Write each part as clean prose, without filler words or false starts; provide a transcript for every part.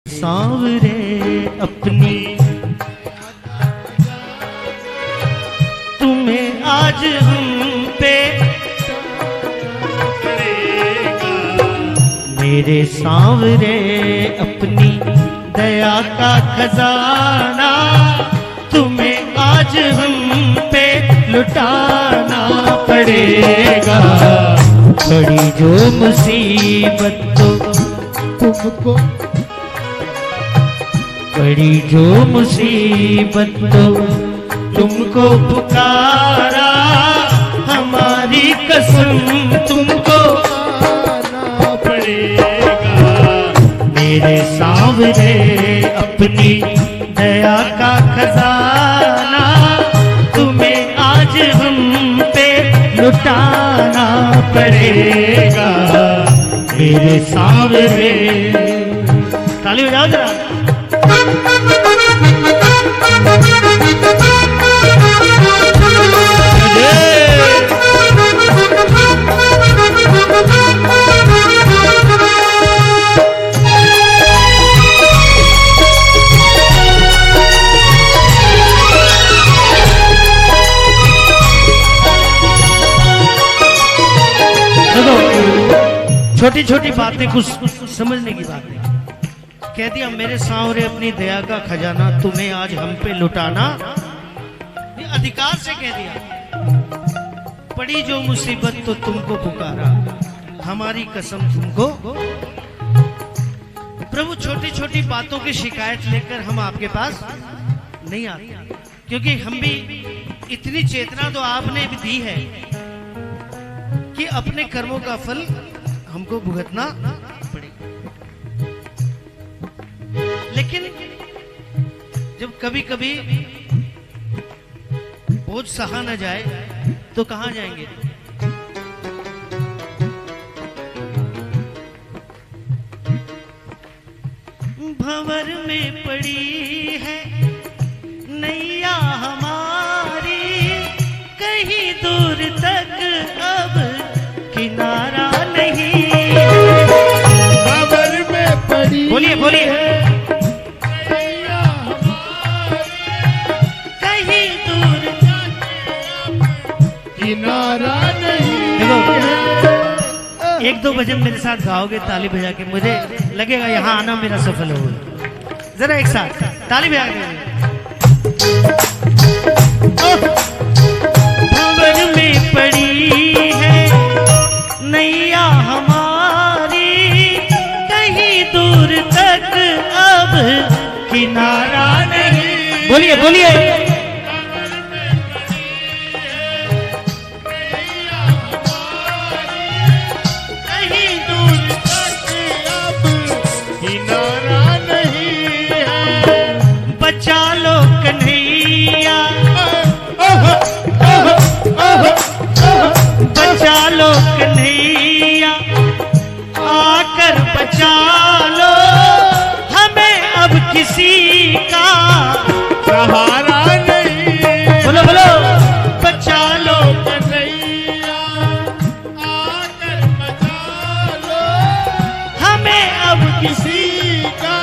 सांवरे अपनी तुम्हें आज हम पे मेरे सांवरे अपनी दया का खजाना तुम्हें आज हम पे लुटाना पड़ेगा। बड़ी जो मुसीबत तो तुमको बड़ी जो मुसीबत तो तुमको पुकारा हमारी कसम तुमको आना पड़ेगा। मेरे सांवरे अपनी दया का खजाना तुम्हें आज हम पे लुटाना पड़ेगा। मेरे सांवरे ताली बजाओ जरा। छोटी छोटी बातें कुछ समझने की बात है। कह दिया मेरे सांवरे अपनी दया का खजाना तुम्हें आज हम पे लुटाना, ये अधिकार से कह दिया। पड़ी जो मुसीबत तो तुमको पुकारा हमारी कसम तुमको। प्रभु छोटी छोटी बातों की शिकायत लेकर हम आपके पास नहीं आते, क्योंकि हम भी इतनी चेतना तो आपने भी दी है कि अपने कर्मों का फल हमको भुगतना पड़ेगा। लेकिन जब कभी कभी बोझ सहा न जाए तो कहां जाएंगे? भंवर में पड़ी है नैया हमारी कहीं दूर तक अब किनारा नहीं। भंवर में पड़ी बोलिए बोलिए कहीं दूर किनारा नहीं। देखो एक दो भजन मेरे साथ गाओगे ताली बजा के, मुझे लगेगा यहाँ आना मेरा सफल होगा। जरा एक साथ ताली बजा के। भंवर में पड़ी है नैया हमारी कहीं दूर तक अब किनारा नहीं। बोलिए बोलिए कहीं दूर तक अब किनारा नहीं है। बचा लो कन्हैया बचा लो कन्हैया आकर बचा लो हमें अब किसी का सहारा नहीं। बोलो बोलो बचा लो कन्हैया आकर बचा लो हमें अब किसी का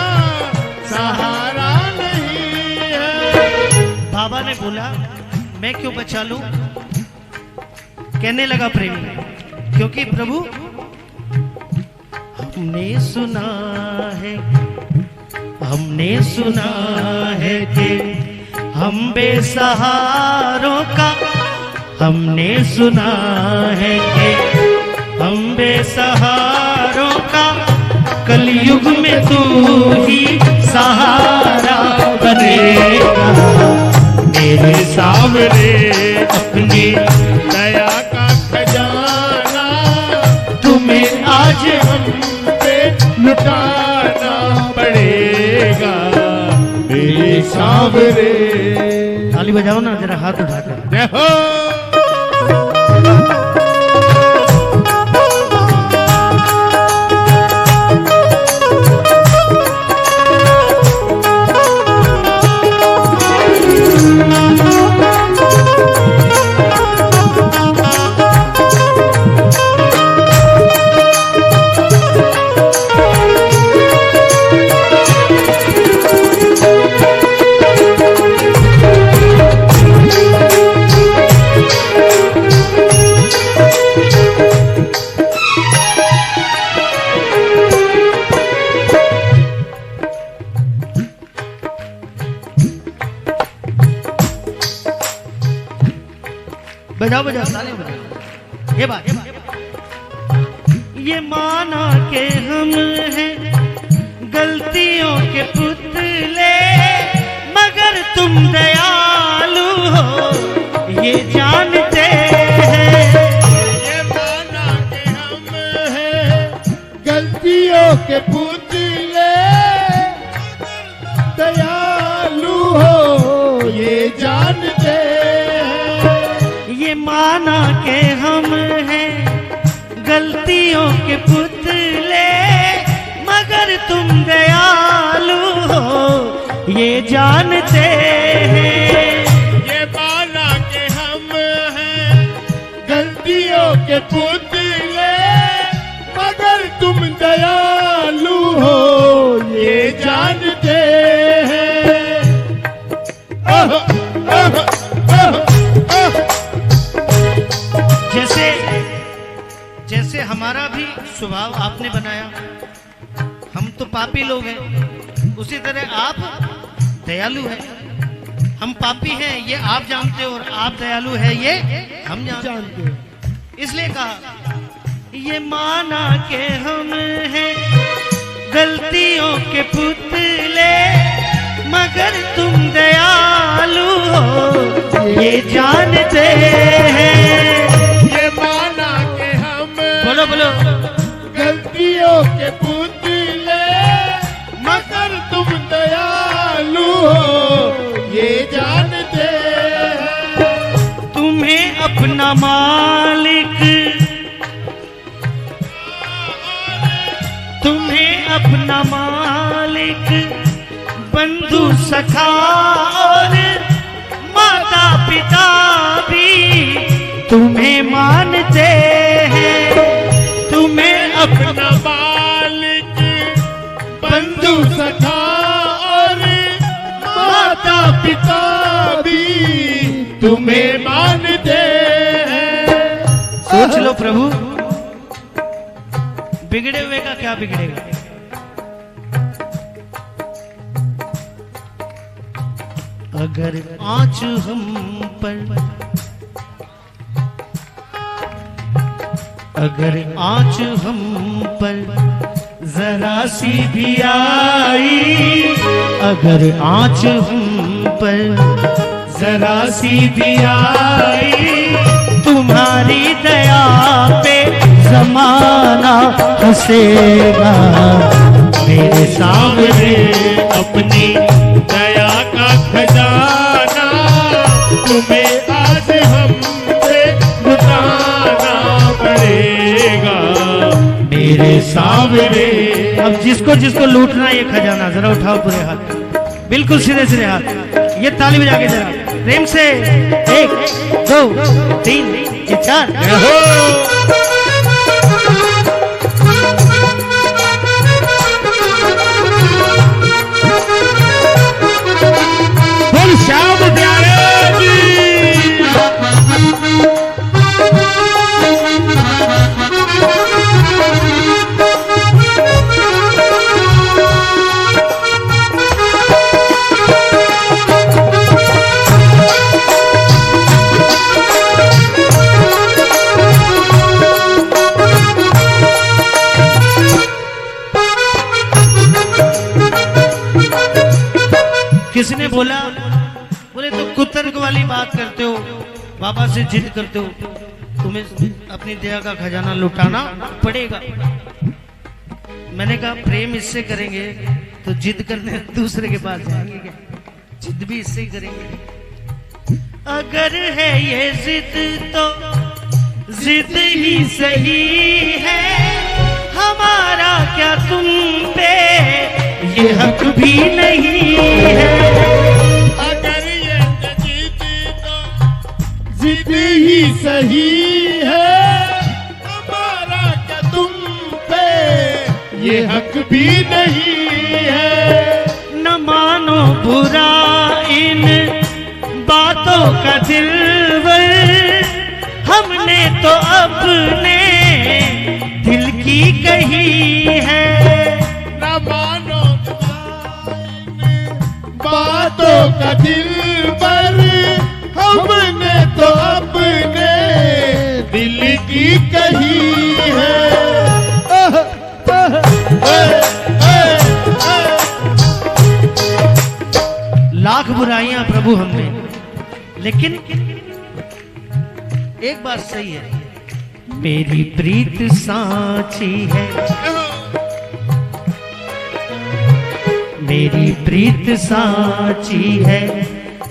सहारा नहीं है। बाबा ने बोला मैं क्यों बचा लूं? कहने लगा प्रेमी, क्योंकि प्रभु हमने सुना है कि हम बेसहारों का हमने सुना है कि हम बेसहारों का कलयुग में तू ही सहारा बनेगा। मेरे सांवरे अपनी दया का खजाना तुम्हें आज हम पे लुटाना पड़ेगा। मेरे सांवरे ताली बजाओ ना जरा, हाथ उठाकर। जय हो। बजाओ बजाओ ताली बजाओ। ये बात ये माना के हम हैं गलतियों के पुतले, मगर तुम दयालु हो ये जानते हैं। ये माना के हम हैं गलतियों के पुतले, दयालु हो ये जानते हैं। ये माना के हम हैं गलतियों के पुतले, मगर तुम दयालु हो ये जानते हैं। ये माना के हम हैं गलतियों के पुतले, मगर तुम दयालु हो ये जानते हैं। ओह, ओह, ओह, ओह। जैसे हमारा भी स्वभाव आपने बनाया, हम तो पापी लोग हैं, उसी तरह आप दयालु हैं। हम पापी हैं ये आप जानते हो, और आप दयालु हैं ये हम जानते हैं। इसलिए कहा ये माना के हम हैं गलतियों के पुतले, मगर तुम दयालु हो ये जानते हैं। ये माना के हम बोलो बोलो गलतियों के पुतले, मगर तुम दयालु हो ये जानते हैं। तुम्हें अपना मालिक, तुम्हें अपना मालिक, बंधु सखा और माता पिता भी तुम्हें मानते हैं। तुम्हें अपना मालिक, बंधु सखा और माता पिता भी तुम्हें मानते हैं। सोच लो प्रभु, बिगड़े हुए का क्या बिगड़ेगा। अगर आँच हम पर, अगर आँच हम पर जरा सी भी आई, अगर आँच हम पर जरा सी भी आई, तुम्हारी दया पे जमाना हंसेगा। मेरे सामने अपनी दया का खजाना तुम्हें आज हमसे लुटाना पड़ेगा। मेरे सामने अब जिसको जिसको लूटना है ये खजाना, जरा उठाओ पूरे हाथ, बिल्कुल सीधे सीधे हाथ, ये ताली बजा के जरा प्रेम से 1 2 3 4। श्याम प्यारे जी किसी ने बोला, बोले तो कुतर्क वाली बात करते हो, बाबा से जिद करते हो, तुम्हें अपनी दया का खजाना लुटाना पड़ेगा। मैंने कहा प्रेम इससे करेंगे तो जिद करने दूसरे के पास जाएंगे क्या, जिद भी इससे ही करेंगे। अगर है ये जिद तो जिद ही सही है, हमारा क्या तुम पे ये हक भी नहीं है। अगर ये जिद तो जिद ही सही है, हमारा क्या तुम पे ये हक भी नहीं है। न मानो बुरा इन बातों का दिलवर, हमने तो अपने दिल की कही है। न मानो बातों का दिलबर, हमने तो अपने है। लाख बुराइयां प्रभु हम में, लेकिन एक बात सही है, मेरी प्रीत साची है, मेरी प्रीत साची है,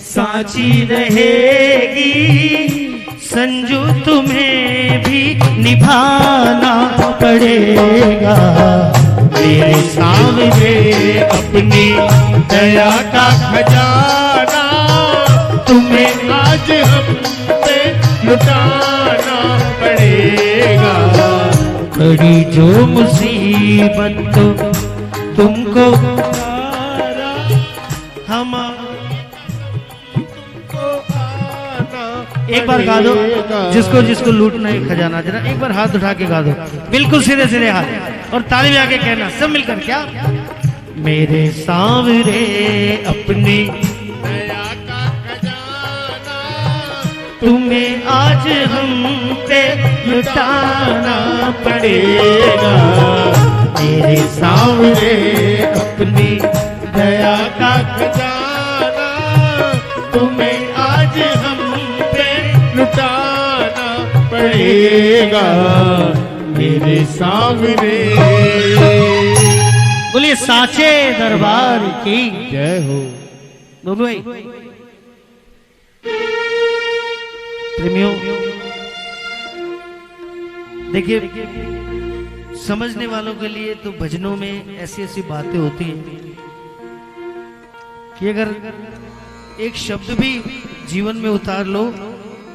साची रहेगी। संजू तुम्हें भी निभाना पड़ेगा, मेरे सामने अपनी दया का खजाना तुम्हें आज हम पे लुटाना पड़ेगा। बड़ी जो मुसीबत तो तुमको हम एक बार गा दो, जिसको जिसको लूटना है खजाना, जरा एक बार हाथ उठा के गा दो, बिल्कुल सीधे सीधे हाथ, और ताली भी आके कहना सब मिलकर, क्या मेरे सांवरे अपनी दया का खजाना तुम्हें आज हम पे लुटाना पड़ेगा, मेरे सांवरे अपनी दया का खजाना तुम्हें आज हम लुटाना पड़ेगा, मेरे सामने। बोलिए साचे दरबार की जय हो। दोनों ही प्रेमियों, देखिए समझने वालों के लिए तो भजनों में ऐसी ऐसी बातें होती हैं कि अगर एक शब्द भी जीवन में उतार लो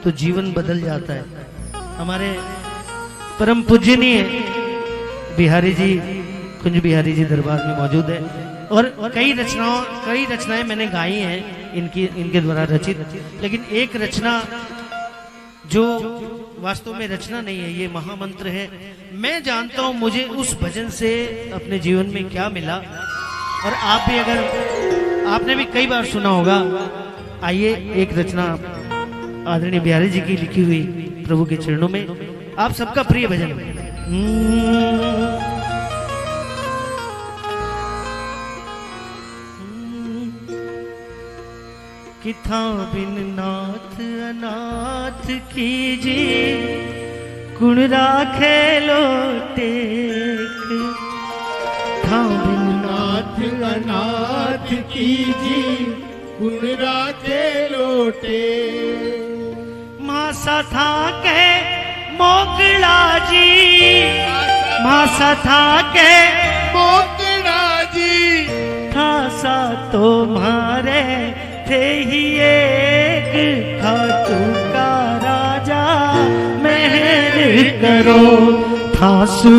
तो जीवन बदल जाता है। हमारे परम पूजनीय बिहारी जी, कुंज बिहारी जी दरबार में मौजूद है, और कई रचनाएं मैंने गाई हैं इनके द्वारा रचित, लेकिन एक रचना जो वास्तव में रचना नहीं है, ये महामंत्र है। मैं जानता हूं मुझे उस भजन से अपने जीवन में क्या मिला, और आप भी, अगर आपने भी कई बार सुना होगा। आइए एक रचना आदरणीय बिहारी जी की लिखी हुई प्रभु के चरणों में, आप सबका प्रिय भजन। कि था बिन नाथ अनाथ कीजिए, गुण राखे लोटेक, था बिन नाथ अनाथ कीजिए, गुण राखे लोटे। मासा था के मोकला जी, मासा था के मोकड़ा जी, था सा तुम्हारे थे ही एक, खाटू का राजा मेहर करो, थासु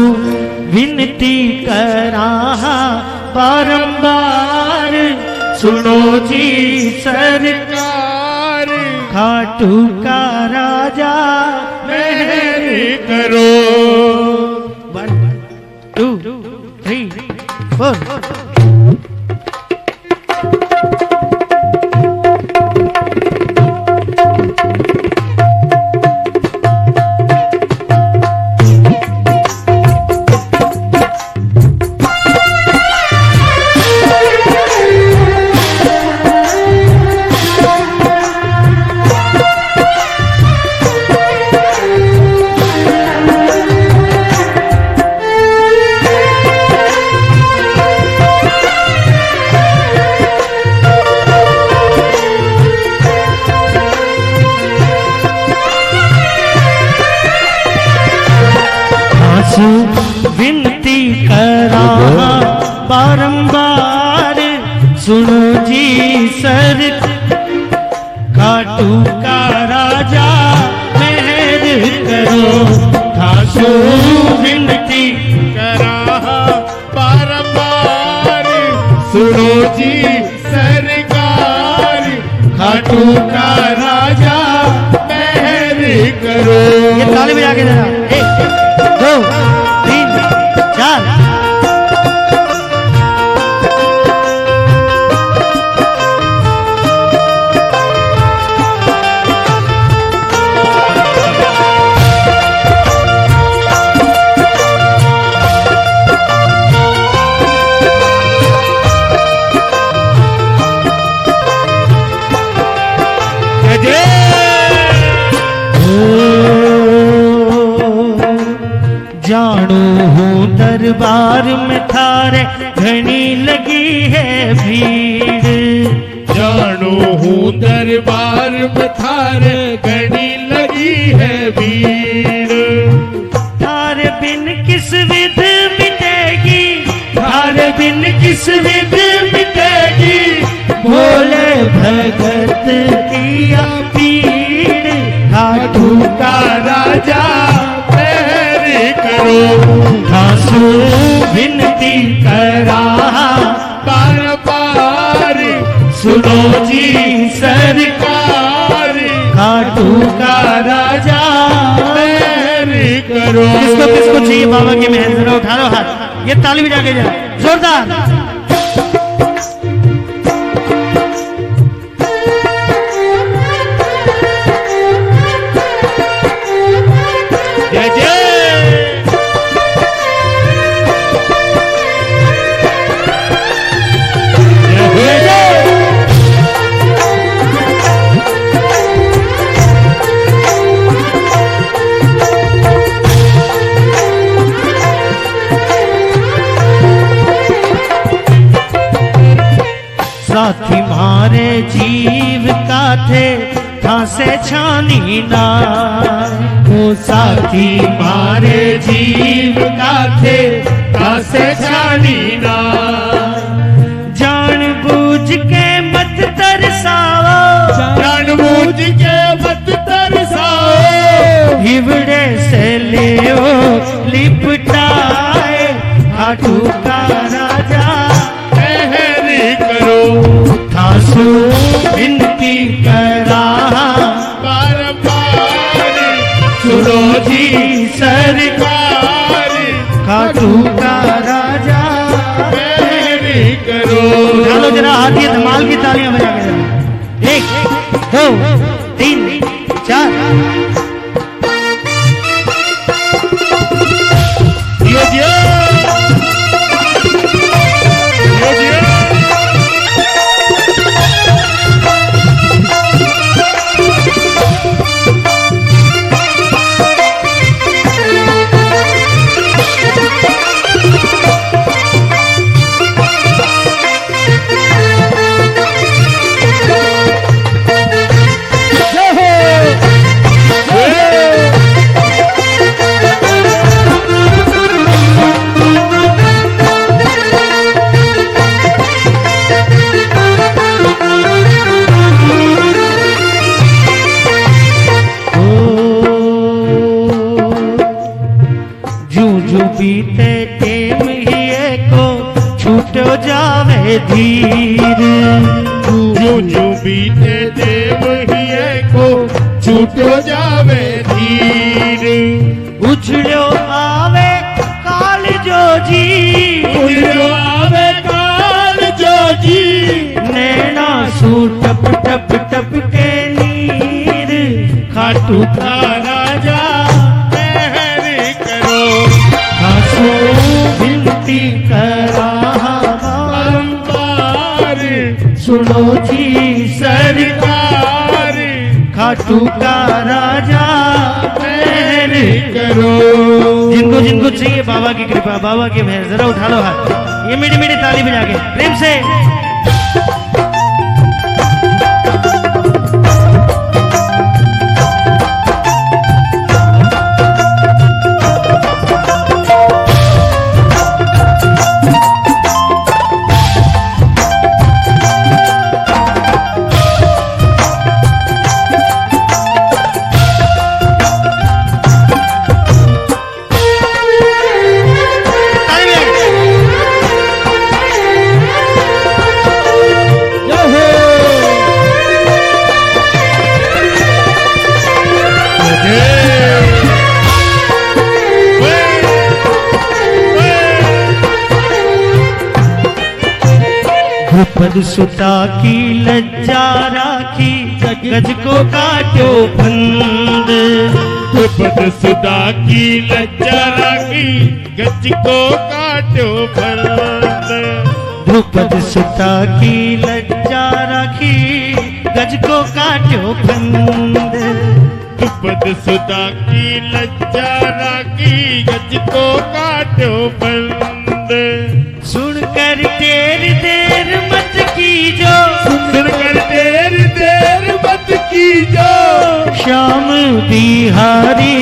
विनती करा बारंबार, सुनो जी सरकार, खाटू का राजा मेहर करो। 1 2 3 4 विनती करा बारंबार, सुनो जी सर, खाटू का राजा मेहर करो, खासू विनती करा बारंबार, सुनो जी सरकार, खाटू का राजा मेहर करो। ये ताली बजा के जरा, 1 2 3 4। दरबार में थारे घनी लगी है भीड़। जानो हूँ दरबार में थारे घनी लगी है भीड़। थारे बिन किस विध मिटेगी, थारे बिन किस विध मिटेगी, भोले भगत किया पीड़। खाटू का राजा मेहर करो, धासु विनती करा, बार बार सुनो जी सरकार। खाटू का राजा मेहर करो। किसको किसको चाहिए बाबा की मेहर, जरा उठा लो हाथ, ये ताली बजा के जरा जोरदार। जय जय। जय जय। साथी मारे जीव का थे फांसे छानी ना, वो साथी मारे जीव का थे कासे छानी ना, जान बूझ के मत तरसाओ, जानबूझ के मत तरसाओ। हिवड़े से ले लिपटाए, खाटू का राजा मेहर करो, थासु विनती करा, बार बार सुनो जी सरकार। खाटू का राजा मेहर करो। उठा लो जरा हाथ, ये धमाल की तालियां बजा के जरा। 1 2 3 4। जियो जियो जियो जियो। बीते टेम ही को छूटो जावे धीर, जो जो बीते देव हिये को छूटो जावे धीर। उछड़ो आवे काल जो जी, उड़ो आवे काल जो जी, नैना सू टप टप टप के नीर। खाटू का राजा मेहर करो, खासो विनती करा, बारंबार सुनो जी सरकार। खाटू का राजा मेहर करो। जिनको जिनको चाहिए बाबा की कृपा, बाबा की मेहर, जरा उठा लो हाथ, ये मीठी मीठी ताली बजा के प्रेम से। द्रुपद सुता की लज्जा राखी, गज को काटो फंद। द्रुपद सुता की लज्जा राखी, गज को काटो फंद। द्रुपद सुता की लज्जा राखी, गज को काटो फंद। द्रुपद सुता की लज्जा राखी, गज को काटो फंद। सुनकर देर मत कीजो, सुनकर देर मत कीजो। श्याम बिहारी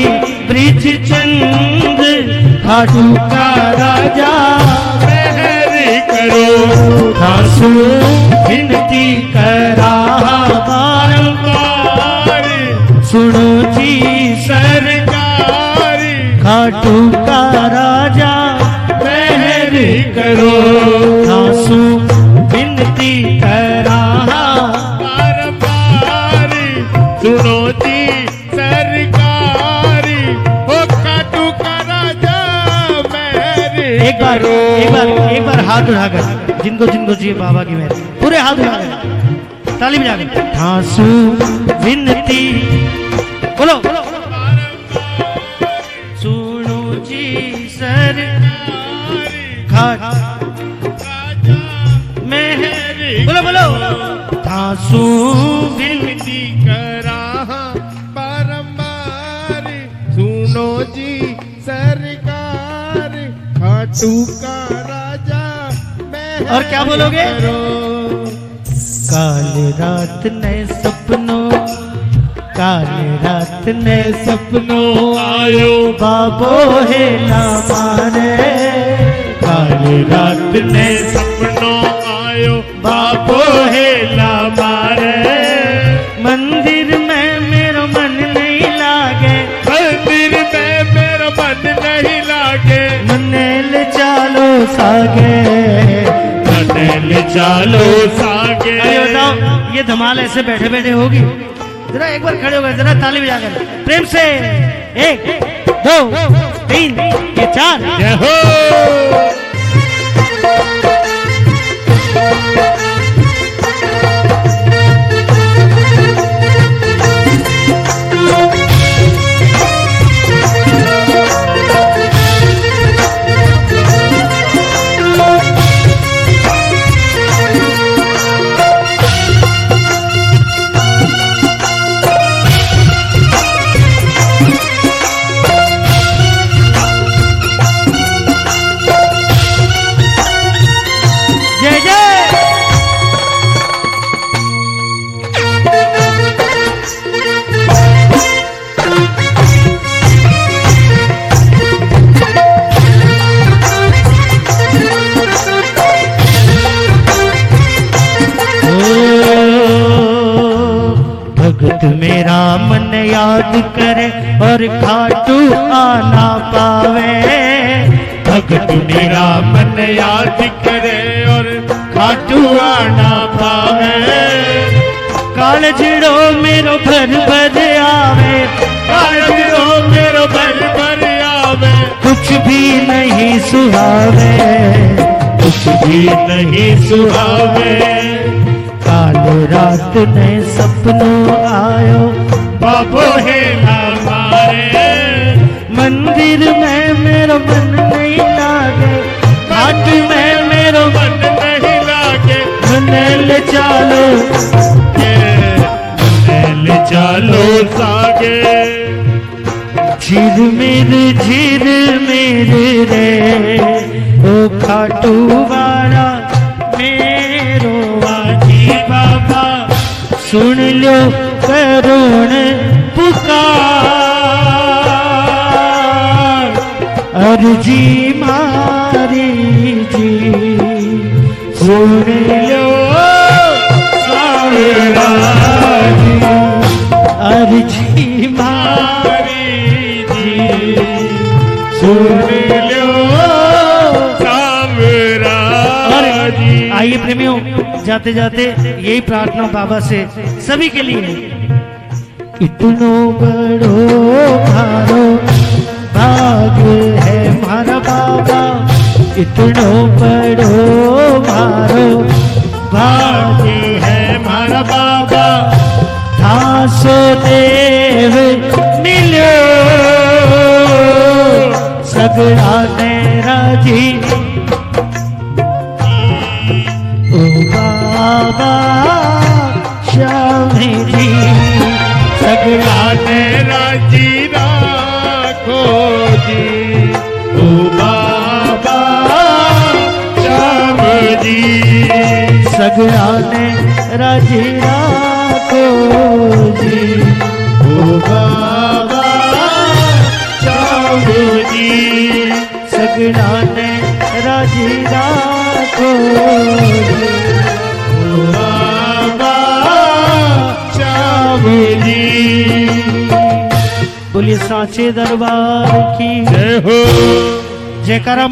ब्रिज चंद खाटू का राजा मेहर करो। दासू विनती करा बारंबार सुनो जी सरकार। खाटू का राजा मेहर करो। दासू विनती करा बारंबार सुनो जी सरकार। ओ खाटू का राजा मेहर एक बार हाथ उठाकर जिनको जिनको जी बाबा की मेहर, पूरे हाथ उठाकर ताली बजाकर दासू विनती बोलो सुनो जी सर खाट मेहर बोलो बोलो दासू विनती करा बारंबार सुनो जी सरकार। खाटू का राजा मेहर और क्या बोलोगे? करो। काल रात नए सपनों, काल रात नए सपनों आयो बाबो है ना मारे। काल रात ने सपनों आयो बाबो है ला मारे। मंदिर में मेरो मन नहीं लागे, मंदिर में मेरा मन नहीं लागे। मनेल चालो सागे, मनेल चालो सागे। अरे बताओ ये धमाल ऐसे बैठे बैठे होगी? जरा एक बार खड़े हो गए, जरा ताली बजाकर प्रेम से 1 2 3 ये 4 जय हो। भगत मेरा मन याद करे और खाटू आना पावे। भगत मेरा मन याद करे और खाटू आना पावे। काल जिड़ो मेरो भर भर आवे, काल जिड़ो मेरो भर भर आवे। कुछ भी नहीं सुहावे, कुछ भी नहीं सुहावे। काल रात ने सपनों आयो बाबो है हमारे। मंदिर में मेरो मन नहीं लागे, घाट में मेरो मन नहीं लागे। मनेल चालो मनेल चालो सागे। झिर मेर रे ओ खाटू वाला मेरो वाजी बाबा। सुन लो करुण पुकार, अर्जी मारी जी सुन लो सावरा जी, अर्जी मारी जी सुन लो सावरा जी। आइए प्रेमियों, जाते जाते यही प्रार्थना बाबा से सभी के लिए। इतनो बड़ो भारो भाग है हमारा बाबा, इतनो बड़ो भारो भाग है हमारा बाबा। दासो देव मिलो सगड़ा ने राजी, ओ बाबा श्याम जी सगड़ा ने राजी राखो जी। ओ बाबा सगड़ा ने राजी राखो जी। ओ बाबा चाहू जी सगड़ा ने राजी राखो जी। ओ बाबा चाहू जी। बोलिए सांचे दरबार की जय हो। जयकारा।